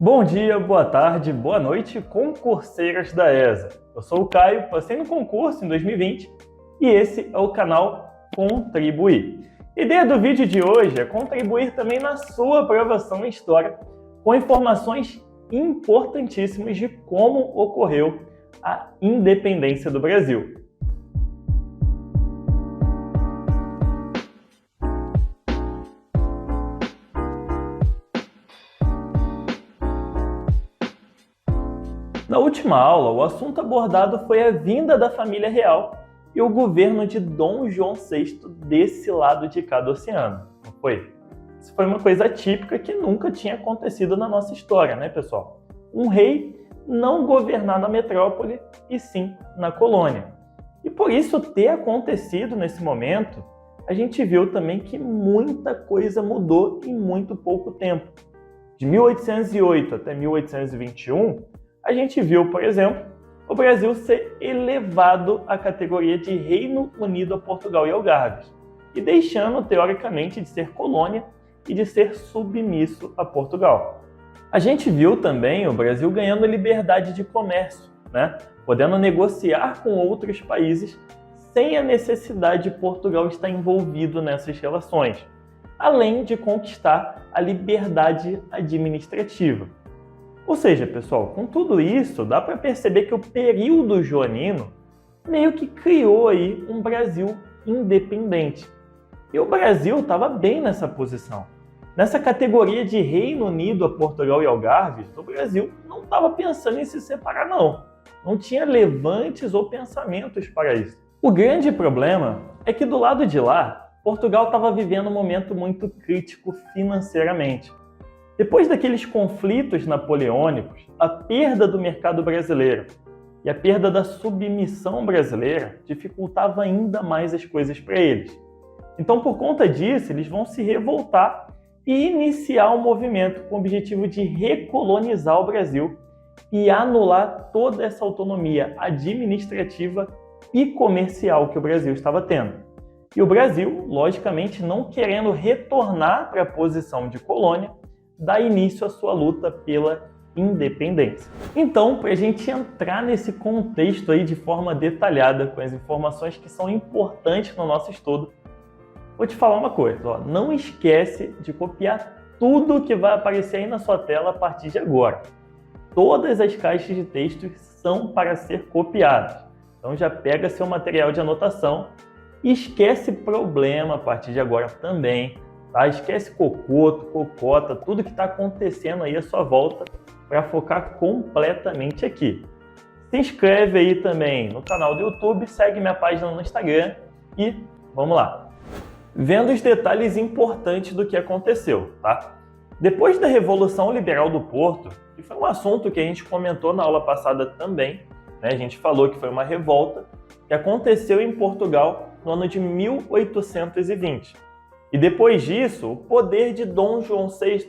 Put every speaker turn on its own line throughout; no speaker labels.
Bom dia, boa tarde, boa noite, concurseiras da ESA. Eu sou o Caio, passei no concurso em 2020 e esse é o canal Contribuir. A ideia do vídeo de hoje é contribuir também na sua aprovação em História com informações importantíssimas de como ocorreu a independência do Brasil. Na última aula, o assunto abordado foi a vinda da família real e o governo de Dom João VI desse lado de cá do oceano, não foi? Isso foi uma coisa atípica que nunca tinha acontecido na nossa história, né, pessoal? Um rei não governar na metrópole e sim na colônia. E por isso ter acontecido nesse momento, a gente viu também que muita coisa mudou em muito pouco tempo. De 1808 até 1821, a gente viu, por exemplo, o Brasil ser elevado à categoria de Reino Unido a Portugal e Algarves, e deixando, teoricamente, de ser colônia e de ser submisso a Portugal. A gente viu também o Brasil ganhando liberdade de comércio, né? Podendo negociar com outros países sem a necessidade de Portugal estar envolvido nessas relações, além de conquistar a liberdade administrativa. Ou seja, pessoal, com tudo isso, dá para perceber que o período joanino meio que criou aí um Brasil independente. E o Brasil estava bem nessa posição. Nessa categoria de Reino Unido a Portugal e Algarve, o Brasil não estava pensando em se separar, não. Não tinha levantes ou pensamentos para isso. O grande problema é que do lado de lá, Portugal estava vivendo um momento muito crítico financeiramente. Depois daqueles conflitos napoleônicos, a perda do mercado brasileiro e a perda da submissão brasileira dificultava ainda mais as coisas para eles. Então, por conta disso, eles vão se revoltar e iniciar um movimento com o objetivo de recolonizar o Brasil e anular toda essa autonomia administrativa e comercial que o Brasil estava tendo. E o Brasil, logicamente, não querendo retornar para a posição de colônia, dá início à sua luta pela independência. Então, para a gente entrar nesse contexto aí de forma detalhada, com as informações que são importantes no nosso estudo, vou te falar uma coisa, ó, não esquece de copiar tudo que vai aparecer aí na sua tela a partir de agora. Todas as caixas de texto são para ser copiadas. Então já pega seu material de anotação e esquece problema a partir de agora também. Tá? Esquece cocoto, cocota, tudo que está acontecendo aí à sua volta para focar completamente aqui. Se inscreve aí também no canal do YouTube, segue minha página no Instagram e vamos lá. Vendo os detalhes importantes do que aconteceu, tá? Depois da Revolução Liberal do Porto, que foi um assunto que a gente comentou na aula passada também, né? A gente falou que foi uma revolta que aconteceu em Portugal no ano de 1820. E depois disso, o poder de Dom João VI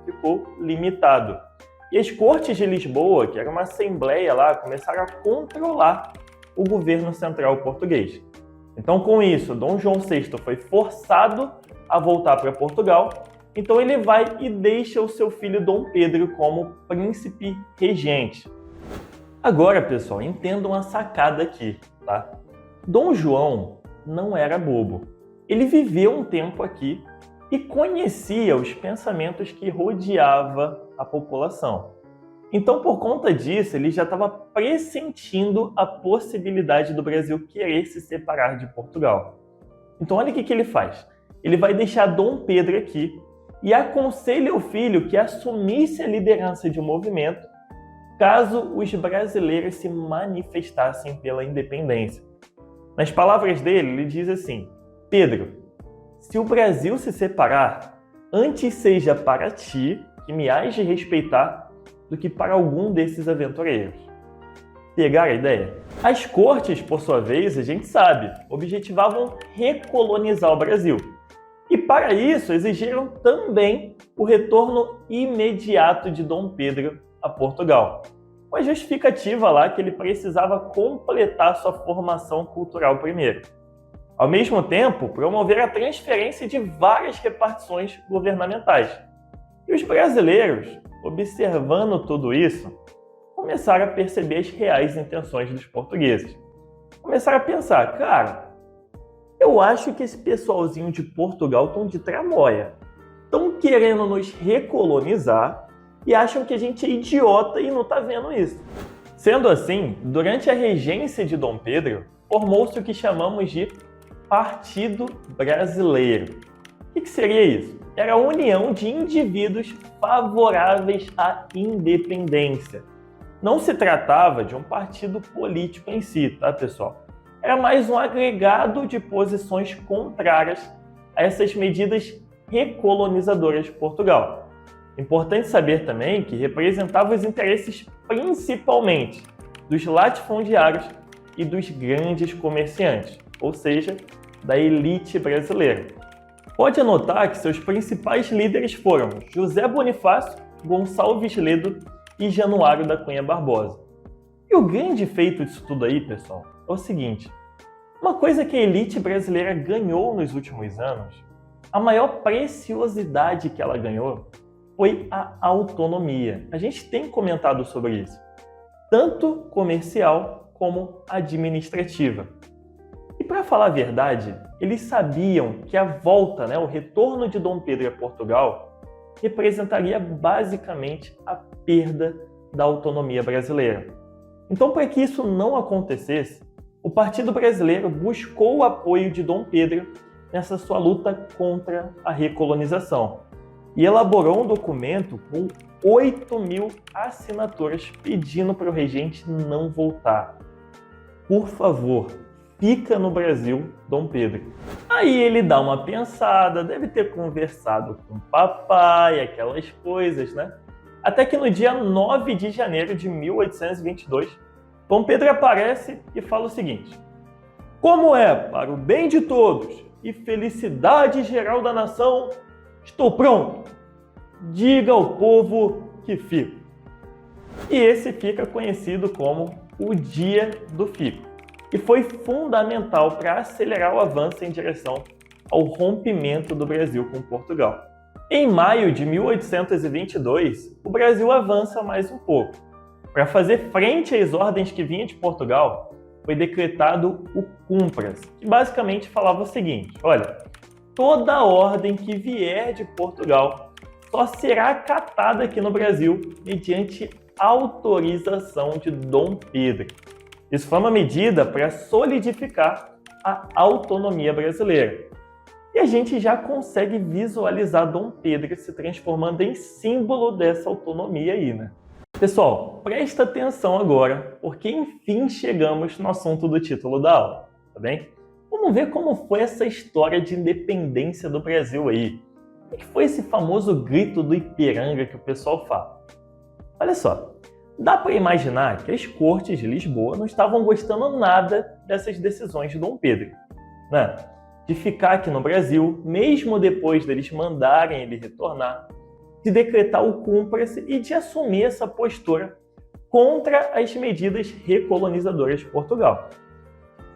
ficou limitado. E as Cortes de Lisboa, que era uma assembleia lá, começaram a controlar o governo central português. Então, com isso, Dom João VI foi forçado a voltar para Portugal, então ele vai e deixa o seu filho Dom Pedro como príncipe regente. Agora, pessoal, entendam a sacada aqui, tá? Dom João não era bobo. Ele viveu um tempo aqui e conhecia os pensamentos que rodeava a população. Então, por conta disso, ele já estava pressentindo a possibilidade do Brasil querer se separar de Portugal. Então, olha o que ele faz. Ele vai deixar Dom Pedro aqui e aconselha o filho que assumisse a liderança de um movimento caso os brasileiros se manifestassem pela independência. Nas palavras dele, ele diz assim: Pedro, se o Brasil se separar, antes seja para ti, que me hás de respeitar, do que para algum desses aventureiros. Pegaram a ideia? As cortes, por sua vez, a gente sabe, objetivavam recolonizar o Brasil. E para isso exigiram também o retorno imediato de Dom Pedro a Portugal. Com a justificativa lá que ele precisava completar sua formação cultural primeiro. Ao mesmo tempo, promover a transferência de várias repartições governamentais. E os brasileiros observando tudo isso, começaram a perceber as reais intenções dos portugueses. Começaram a pensar, cara, eu acho que esse pessoalzinho de Portugal estão de tramóia. Estão querendo nos recolonizar e acham que a gente é idiota e não está vendo isso. Sendo assim, durante a regência de Dom Pedro, formou-se o que chamamos de Partido Brasileiro. O que seria isso? Era a união de indivíduos favoráveis à independência. Não se tratava de um partido político em si, tá, pessoal? Era mais um agregado de posições contrárias a essas medidas recolonizadoras de Portugal. Importante saber também que representava os interesses principalmente dos latifundiários e dos grandes comerciantes, ou seja, da elite brasileira. Pode anotar que seus principais líderes foram José Bonifácio, Gonçalves Ledo e Januário da Cunha Barbosa. E o grande feito disso tudo aí, pessoal, é o seguinte: uma coisa que a elite brasileira ganhou nos últimos anos, a maior preciosidade que ela ganhou foi a autonomia. A gente tem comentado sobre isso, tanto comercial como administrativa. E para falar a verdade, eles sabiam que a volta, o retorno de Dom Pedro a Portugal, representaria basicamente a perda da autonomia brasileira. Então, para que isso não acontecesse, o Partido Brasileiro buscou o apoio de Dom Pedro nessa sua luta contra a recolonização e elaborou um documento com 8.000 assinaturas pedindo para o regente não voltar. Por favor, fica no Brasil, Dom Pedro. Aí ele dá uma pensada, deve ter conversado com o papai, aquelas coisas, né? Até que no dia 9 de janeiro de 1822, Dom Pedro aparece e fala o seguinte: como é para o bem de todos e felicidade geral da nação, estou pronto. Diga ao povo que fico. E esse fica conhecido como o Dia do Fico. E foi fundamental para acelerar o avanço em direção ao rompimento do Brasil com Portugal. Em maio de 1822, o Brasil avança mais um pouco. Para fazer frente às ordens que vinham de Portugal, foi decretado o Cumpras, que basicamente falava o seguinte: olha, toda ordem que vier de Portugal só será acatada aqui no Brasil mediante autorização de Dom Pedro. Isso foi uma medida para solidificar a autonomia brasileira. E a gente já consegue visualizar Dom Pedro se transformando em símbolo dessa autonomia aí, né? Pessoal, presta atenção agora, porque enfim chegamos no assunto do título da aula, tá bem? Vamos ver como foi essa história de independência do Brasil aí. O que foi esse famoso grito do Ipiranga que o pessoal fala? Olha só, dá para imaginar que as cortes de Lisboa não estavam gostando nada dessas decisões de Dom Pedro, né? De ficar aqui no Brasil, mesmo depois deles mandarem ele retornar, de decretar o Cumpras e de assumir essa postura contra as medidas recolonizadoras de Portugal.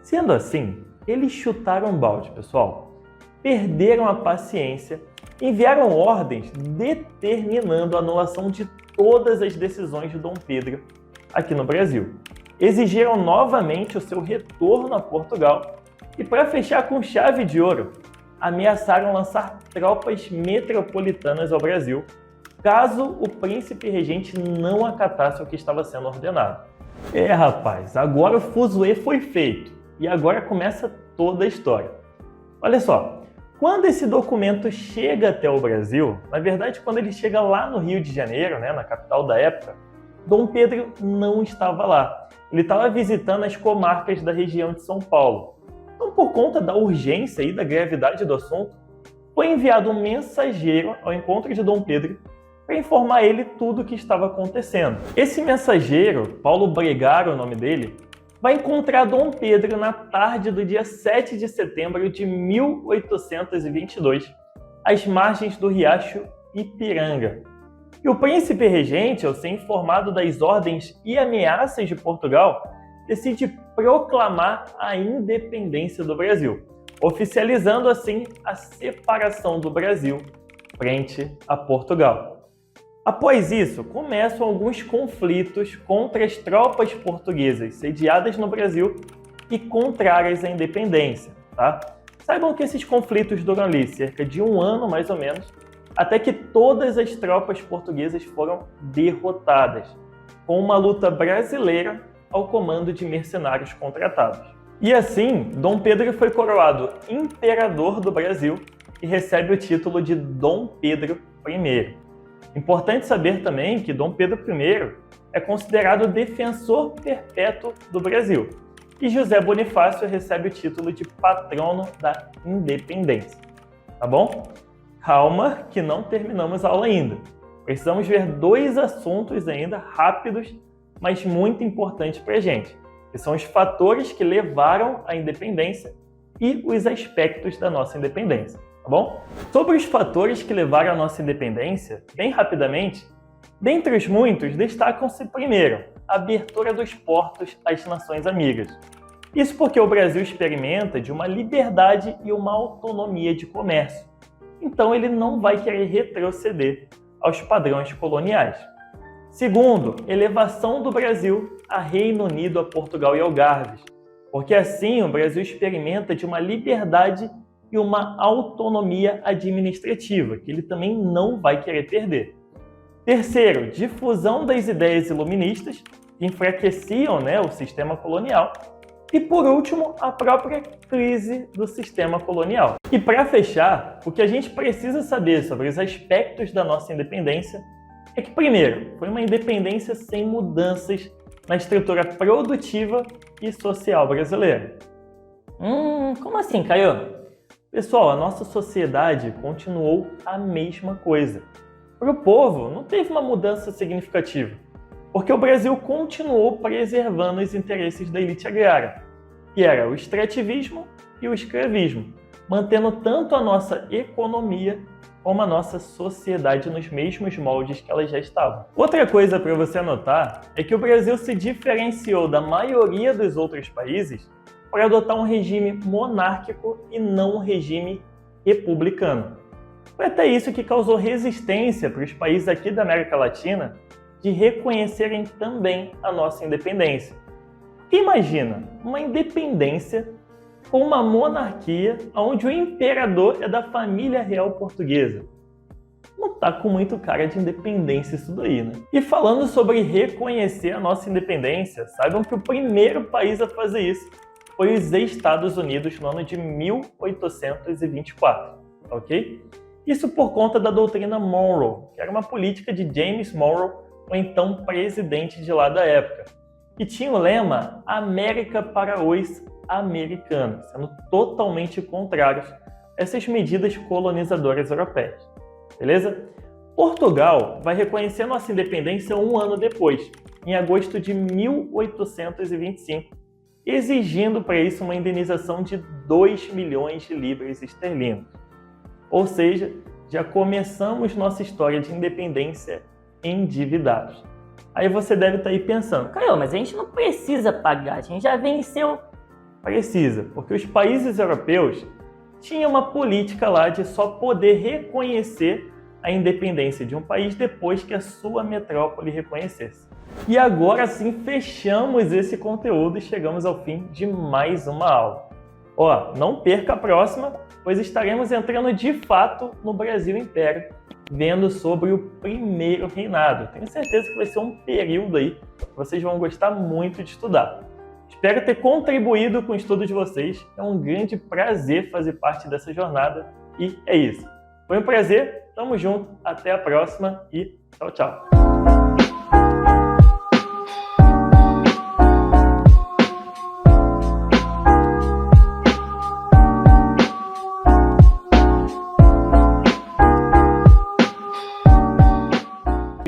Sendo assim, eles chutaram o balde, pessoal. Perderam a paciência, enviaram ordens determinando a anulação de todas as decisões de Dom Pedro aqui no Brasil. Exigiram novamente o seu retorno a Portugal e, para fechar com chave de ouro, ameaçaram lançar tropas metropolitanas ao Brasil, caso o príncipe regente não acatasse o que estava sendo ordenado. Rapaz, agora o fuzuê foi feito e agora começa toda a história. Olha só, quando esse documento chega até o Brasil, na verdade, quando ele chega lá no Rio de Janeiro, na capital da época, Dom Pedro não estava lá. Ele estava visitando as comarcas da região de São Paulo. Então, por conta da urgência e da gravidade do assunto, foi enviado um mensageiro ao encontro de Dom Pedro para informar ele tudo o que estava acontecendo. Esse mensageiro, Paulo Bregaro, o nome dele, vai encontrar Dom Pedro na tarde do dia 7 de setembro de 1822, às margens do riacho Ipiranga. E o príncipe regente, ao ser informado das ordens e ameaças de Portugal, decide proclamar a independência do Brasil, oficializando assim a separação do Brasil frente a Portugal. Após isso, começam alguns conflitos contra as tropas portuguesas sediadas no Brasil e contrárias à independência, tá? Saibam que esses conflitos duram ali cerca de 1 ano, mais ou menos, até que todas as tropas portuguesas foram derrotadas, com uma luta brasileira ao comando de mercenários contratados. E assim, Dom Pedro foi coroado imperador do Brasil e recebe o título de Dom Pedro I. Importante saber também que Dom Pedro I é considerado defensor perpétuo do Brasil e José Bonifácio recebe o título de patrono da independência. Tá bom? Calma que não terminamos a aula ainda. Precisamos ver 2 assuntos ainda rápidos, mas muito importantes para a gente, que são os fatores que levaram à independência e os aspectos da nossa independência. Tá bom? Sobre os fatores que levaram à nossa independência, bem rapidamente, dentre os muitos, destacam-se primeiro a abertura dos portos às nações amigas. Isso porque o Brasil experimenta de uma liberdade e uma autonomia de comércio. Então ele não vai querer retroceder aos padrões coloniais. Segundo, elevação do Brasil a Reino Unido, a Portugal e Algarves, porque assim o Brasil experimenta de uma liberdade e uma autonomia administrativa, que ele também não vai querer perder. Terceiro, difusão das ideias iluministas, que enfraqueciam, o sistema colonial. E por último, a própria crise do sistema colonial. E para fechar, o que a gente precisa saber sobre os aspectos da nossa independência é que, primeiro, foi uma independência sem mudanças na estrutura produtiva e social brasileira.
Como assim, Caio?
Pessoal, a nossa sociedade continuou a mesma coisa. Para o povo, não teve uma mudança significativa, porque o Brasil continuou preservando os interesses da elite agrária, que era o extrativismo e o escravismo, mantendo tanto a nossa economia como a nossa sociedade nos mesmos moldes que elas já estavam. Outra coisa para você anotar é que o Brasil se diferenciou da maioria dos outros países para adotar um regime monárquico e não um regime republicano. Foi até isso que causou resistência para os países aqui da América Latina de reconhecerem também a nossa independência. Imagina uma independência com uma monarquia onde o imperador é da família real portuguesa. Não tá com muito cara de independência isso daí, né? E falando sobre reconhecer a nossa independência, saibam que o primeiro país a fazer isso foi os Estados Unidos no ano de 1824, ok? Isso por conta da doutrina Monroe, que era uma política de James Monroe, o então presidente de lá da época, que tinha o lema América para os americanos, sendo totalmente contrários a essas medidas colonizadoras europeias. Beleza? Portugal vai reconhecer nossa independência 1 ano depois, em agosto de 1825, exigindo para isso uma indenização de 2 milhões de libras esterlinas. Ou seja, já começamos nossa história de independência endividados. Aí você deve estar aí pensando,
Caio, mas a gente não precisa pagar, a gente já venceu.
Precisa, porque os países europeus tinham uma política lá de só poder reconhecer a independência de um país depois que a sua metrópole reconhecesse. E agora sim fechamos esse conteúdo e chegamos ao fim de mais uma aula. Não perca a próxima, pois estaremos entrando de fato no Brasil Império, vendo sobre o primeiro reinado. Tenho certeza que vai ser um período aí que vocês vão gostar muito de estudar. Espero ter contribuído com o estudo de vocês. É um grande prazer fazer parte dessa jornada e é isso. Foi um prazer, tamo junto, até a próxima e tchau, tchau.